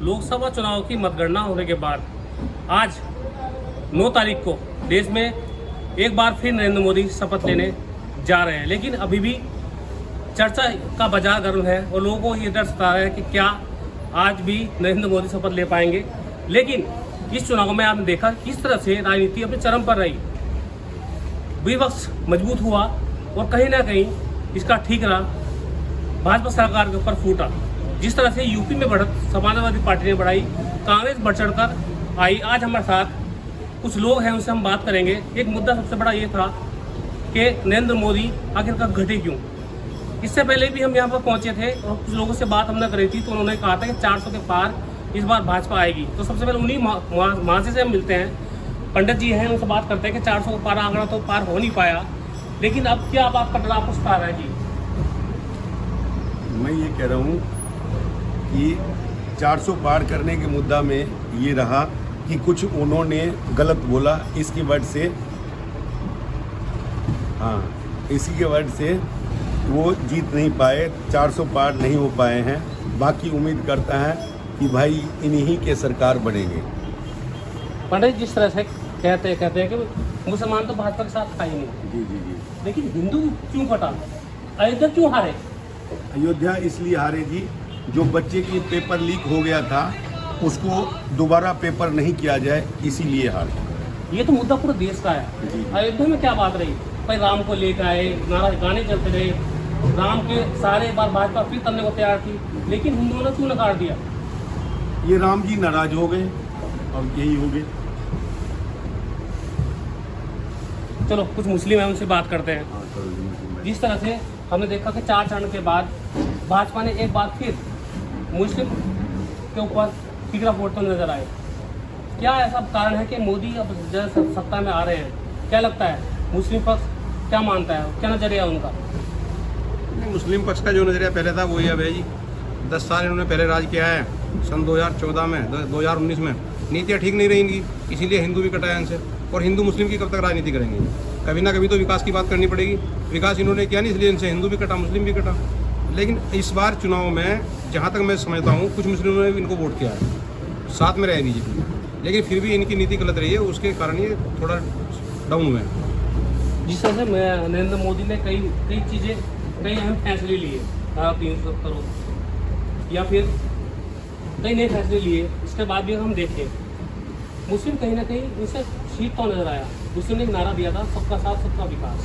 लोकसभा चुनाव की मतगणना होने के बाद आज 9 तारीख को देश में एक बार फिर नरेंद्र मोदी शपथ लेने जा रहे हैं, लेकिन अभी भी चर्चा का बाजार गर्म है और लोगों को ये डर सता रहा है कि क्या आज भी नरेंद्र मोदी शपथ ले पाएंगे। लेकिन इस चुनाव में आपने देखा किस तरह से राजनीति अपने चरम पर रही, विपक्ष मजबूत हुआ और कहीं ना कहीं इसका ठीकरा भाजपा सरकार के ऊपर फूटा। जिस तरह से यूपी में बढ़त समाजवादी पार्टी ने बढ़ाई, कांग्रेस बढ़ चढ़ कर आई। आज हमारे साथ कुछ लोग हैं, उनसे हम बात करेंगे। एक मुद्दा सबसे बड़ा ये था कि नरेंद्र मोदी आखिरकार घटे क्यों। इससे पहले भी हम यहाँ पर पहुँचे थे और कुछ लोगों से बात हमने करी थी, तो उन्होंने कहा था कि 400 के पार इस बार भाजपा आएगी। तो सबसे पहले उन्हीं महाशय से हम मिलते हैं, पंडित जी हैं, उनसे बात करते हैं कि 400 का पार आंकड़ा तो पार हो नहीं पाया, लेकिन अब क्या आप आपका डर आपको सता रहा है जी? मैं ये कह रहा हूँ कि 400 पार करने के मुद्दा में ये रहा कि कुछ उन्होंने गलत बोला, इसकी वजह से इसी के वजह से वो जीत नहीं पाए, 400 पार नहीं हो पाए हैं। बाकी उम्मीद करता है कि भाई इन्हीं के सरकार बनेंगे। पंडित जिस तरह से कहते हैं कि मुसलमान तो भाजपा के साथ था ही नहीं, जी, लेकिन हिंदू क्यों फटा, अयोध्या क्यों हारे? अयोध्या इसलिए हारे जी, जो बच्चे की पेपर लीक हो गया था उसको दोबारा पेपर नहीं किया जाए, इसीलिए हारे। ये तो मुद्दा पूरे देश का है। अयोध्या में क्या बात रही, भाई राम को लेकर आए, गाने चलते रहे, राम के सारे बार भाजपा फिर करने को तैयार थी, लेकिन हिंदुओं ने क्यों नकार दिया? ये राम जी नाराज हो गए और यही हो गए। चलो कुछ मुस्लिम है, उनसे बात करते हैं। जिस तरह से हमने देखा कि 4 चरण के बाद भाजपा ने एक बार फिर मुस्लिम के ऊपर ठीकरा फोड़ते नजर आए। क्या ऐसा कारण है कि मोदी अब सत्ता में आ रहे हैं? क्या लगता है मुस्लिम पक्ष क्या मानता है, क्या नजरिया उनका? मुस्लिम पक्ष का जो नजरिया पहले था वही अब है जी। 10 साल इन्होंने पहले राज किया है। सन 2014 में 2019 में नीतियाँ ठीक नहीं रही इनकी, इसीलिए हिंदू भी कटाया इनसे। और हिंदू मुस्लिम की कब तक राजनीति करेंगे? कभी ना कभी तो विकास की बात करनी पड़ेगी। विकास इन्होंने किया नहीं, इसलिए इनसे हिंदू भी कटा, मुस्लिम भी कटा। लेकिन इस बार चुनाव में जहाँ तक मैं समझता हूँ कुछ मुस्लिमों ने भी इनको वोट किया है, साथ में रहे बीजेपी, लेकिन फिर भी इनकी नीति गलत रही है, उसके कारण ये थोड़ा डाउन हुए हैं। जिस तरह से नरेंद्र मोदी ने कई चीज़ें, कई अहम फैसले लिए, 300 करोड़ या फिर कई नए फैसले लिए, इसके बाद भी हम देखें मुस्लिम कहीं ना कहीं उनसे सीखता नजर आया। मुस्लिम ने एक नारा दिया था, सबका साथ सबका विकास,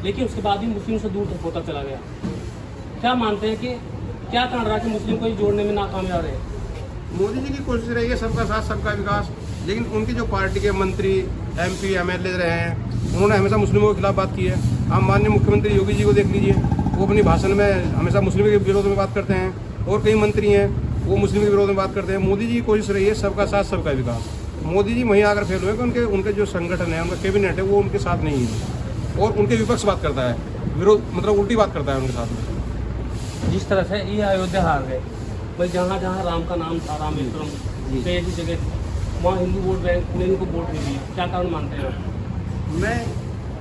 लेकिन उसके बाद भी मुस्लिम से दूर होता चला गया। क्या मानते हैं कि क्या कारण रहा कि मुस्लिम को ही जोड़ने में नाकामयाब रहे? मोदी जी की कोशिश रही है सबका साथ सबका विकास, लेकिन उनकी जो पार्टी के मंत्री, MP, MLA रहे हैं, उन्होंने हमेशा मुस्लिमों के खिलाफ बात की है। आप माननीय मुख्यमंत्री योगी जी को देख लीजिए, वो अपनी भाषण में हमेशा मुस्लिम के विरोध में बात करते हैं, और कई मंत्री हैं वो मुस्लिम के विरोध में बात करते हैं। मोदी जी की कोशिश रही है सबका साथ सबका विकास। मोदी जी वहीं आकर फेल हुए कि उनके जो संगठन है, उनका कैबिनेट है, वो उनके साथ नहीं है, और उनके विपक्ष बात करता है, विरोध मतलब उल्टी बात करता है उनके साथ में। जिस तरह से ये अयोध्या हार गए, भाई जहाँ जहाँ राम का नाम था, रामेश्वरम कई ऐसी जगह, वहाँ हिंदू वोट बैंक ने इनको वोट नहीं दिया, क्या कारण मानते हैं? मैं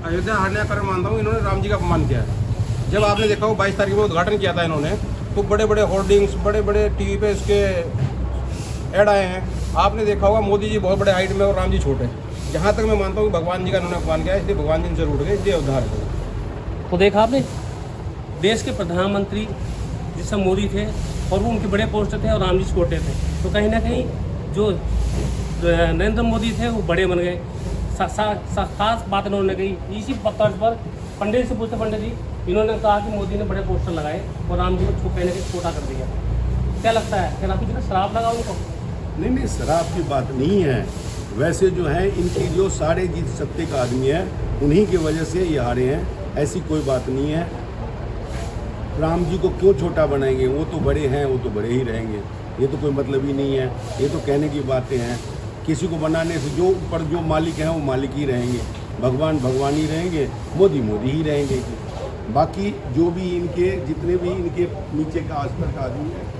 अयोध्या हारने का कारण मानता हूँ इन्होंने राम जी का अपमान किया है। जब आपने देखा हो 22 तारीख में उद्घाटन किया था इन्होंने, तो बड़े बड़े होर्डिंग्स, बड़े बड़े TV पे इसके ऐड आए हैं। आपने देखा होगा मोदी जी बहुत बड़े हाइट में और राम जी छोटे। जहाँ तक मैं मानता हूँ भगवान जी का इन्होंने अपमान किया, इसलिए भगवान जी जरूर गए, इसलिए उद्धार हुए। तो देखा आपने, देश के प्रधानमंत्री जिस समय मोदी थे और वो उनके बड़े पोस्ट थे और राम जी छोटे थे, तो कहीं ना कहीं जो नरेंद्र मोदी थे वो बड़े बन गए। खास बात इन्होंने कही, इसी तर्ज पर पंडित से पूछते, पंडित जी इन्होंने कहा कि मोदी ने बड़े पोस्टर लगाए और राम जी को कहने के छोटा कर दिया। क्या लगता है कि राम जी ने शराब लगा उनको? नहीं, शराब की बात नहीं है। वैसे जो है इनकी जो सारे जीत सत्ते का आदमी है, उन्हीं की वजह से ये हारे हैं, ऐसी कोई बात नहीं है। राम जी को क्यों छोटा बनाएंगे? वो तो बड़े हैं, वो तो बड़े ही रहेंगे, ये तो कोई मतलब ही नहीं है। ये तो कहने की बातें हैं। किसी को बनाने से जो ऊपर जो मालिक हैं वो मालिक ही रहेंगे, भगवान भगवान ही रहेंगे, मोदी मोदी ही रहेंगे। बाकी जो भी इनके जितने भी इनके नीचे का आसपास का आदमी है,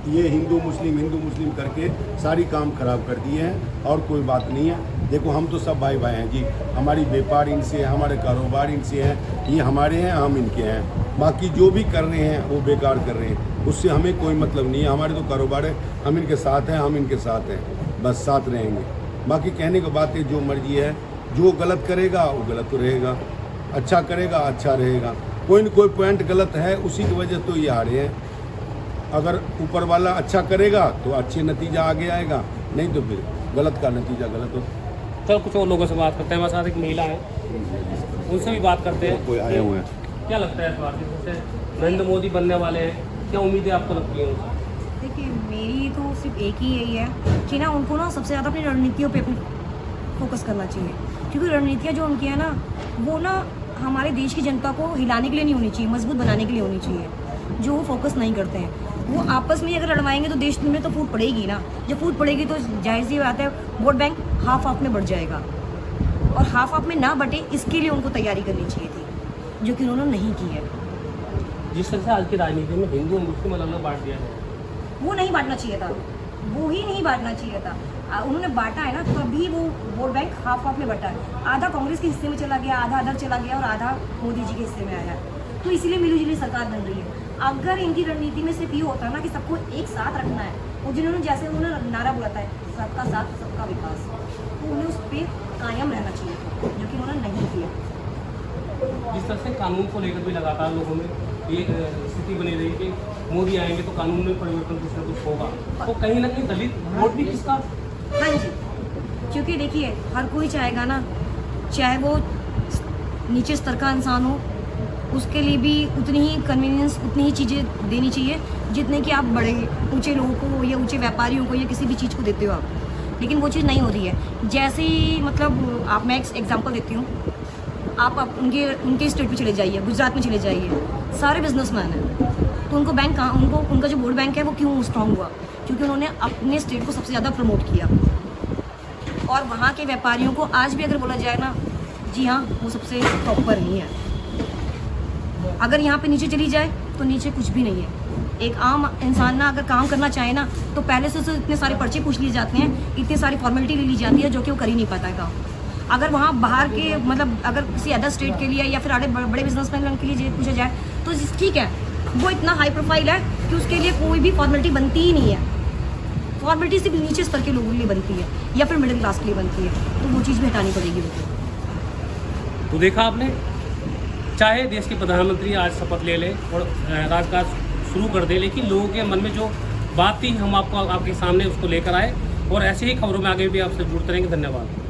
ये हिंदू मुस्लिम करके सारी काम खराब कर दिए हैं, और कोई बात नहीं है। देखो हम तो सब भाई भाई हैं जी, हमारी व्यापार इनसे है, हमारे कारोबार इनसे हैं, ये हमारे हैं, हम इनके हैं। बाकी जो भी कर रहे हैं वो बेकार कर रहे हैं। उससे हमें कोई मतलब नहीं है। हमारे तो कारोबार है, हम इनके साथ हैं, हम इनके साथ हैं, बस साथ रहेंगे। बाकी कहने की बात है, जो मर्जी है, जो गलत करेगा वो गलत तो रहेगा, अच्छा करेगा अच्छा रहेगा। कोई न कोई पॉइंट गलत है, उसी की वजह तो ये हारे हैं। अगर ऊपर वाला अच्छा करेगा तो अच्छे नतीजा आगे आएगा, नहीं तो फिर गलत का नतीजा गलत होता। चलो कुछ और लोगों से बात करते हैं। हमारे साथ एक महिला है, उनसे भी बात करते हैं। कोई आए हुए हैं। क्या लगता है इस बार जैसे नरेंद्र मोदी बनने वाले हैं, क्या उम्मीदें आपको लगती हैं उनसे? देखिए, मेरी तो सिर्फ एक ही यही है कि ना उनको ना सबसे ज़्यादा अपनी रणनीतियों पे फोकस करना चाहिए, क्योंकि रणनीतियाँ जो उनकी है ना, वो ना हमारे देश की जनता को हिलाने के लिए नहीं होनी चाहिए, मजबूत बनाने के लिए होनी चाहिए, जो वो फोकस नहीं करते हैं। वो आपस में अगर लड़वाएंगे तो देश में तो फूट पड़ेगी ना। जब फूट पड़ेगी तो जाहिर सी बात है वोट बैंक हाफ हाफ में बढ़ जाएगा, और हाफ हाफ में ना बटे इसके लिए उनको तैयारी करनी चाहिए थी, जो कि उन्होंने नहीं की है। जिस तरह से आज की राजनीति में हिंदू और मुस्लिम अलग अलग बांट दिया है, वो नहीं बांटना चाहिए था, वो ही नहीं बांटना चाहिए था। उन्होंने बांटा है ना, तभी वो वोट बैंक हाफ हाफ में बटा है। आधा कांग्रेस के हिस्से में चला गया, आधा अदर चला गया, और आधा मोदी जी के हिस्से में आया है। तो इसीलिए मिली-जुली सरकार बन रही है। अगर इनकी रणनीति में सिर्फ ये होता ना कि सबको एक साथ रखना है, और जिन्होंने जैसे उन्होंने नारा बोला था सबका साथ सबका विकास, तो उन्हें उस पर कायम रहना चाहिए, जो कि उन्होंने नहीं किया। जिस तरह से कानून को लेकर भी लगातार लोगों में ये स्थिति बनी रही कि मोदी आएंगे तो कानून में परिवर्तन कुछ ना कुछ होगा, तो कहीं ना कहीं दलित वोट भी किसका? हाँ जी, क्योंकि देखिए हर कोई चाहेगा ना, चाहे वो नीचे स्तर का इंसान हो, उसके लिए भी उतनी ही कन्वीनियंस, उतनी ही चीज़ें देनी चाहिए जितने कि आप बड़े ऊंचे लोगों को या ऊंचे व्यापारियों को या किसी भी चीज़ को देते हो आप। लेकिन वो चीज़ नहीं हो रही है। जैसे ही मतलब आप, मैं एक एग्जांपल देती हूँ, आप उनके स्टेट पे चले जाइए, गुजरात में चले जाइए, सारे बिजनेसमैन हैं, तो उनको बैंक कहाँ, उनका जो वोट बैंक है वो क्यों स्ट्रांग हुआ? क्योंकि उन्होंने अपने स्टेट को सबसे ज़्यादा प्रमोट किया। और वहाँ के व्यापारियों को आज भी अगर बोला जाए ना, जी हाँ, वो सबसे टॉप पर नहीं है। अगर यहाँ पे नीचे चली जाए तो नीचे कुछ भी नहीं है। एक आम इंसान ना अगर काम करना चाहे ना, तो पहले से इतने सारे पर्चे पूछ लिए जाते हैं, इतनी सारी फॉर्मेलिटी ले ली जाती है, जो कि वो कर ही नहीं पाता है काम। अगर वहाँ बाहर के मतलब अगर किसी अदर स्टेट के लिए या फिर बड़े बिजनेसमैन के लिए पूछा जाए तो ठीक है, वो इतना हाई प्रोफाइल है कि उसके लिए कोई भी फॉर्मेलिटी बनती ही नहीं है। फॉर्मेलिटी सिर्फ नीचे स्तर के लोगों के लिए बनती है या फिर मिडिल क्लास के लिए बनती है, तो वो चीज़ भी हटानी पड़ेगी उनको। तो देखा आपने, चाहे देश के प्रधानमंत्री आज शपथ ले लें और राजकाज शुरू कर दे, लेकिन लोगों के मन में जो बात थी हम आपको आपके सामने उसको लेकर आए, और ऐसे ही खबरों में आगे भी आपसे जुड़ते रहेंगे। धन्यवाद।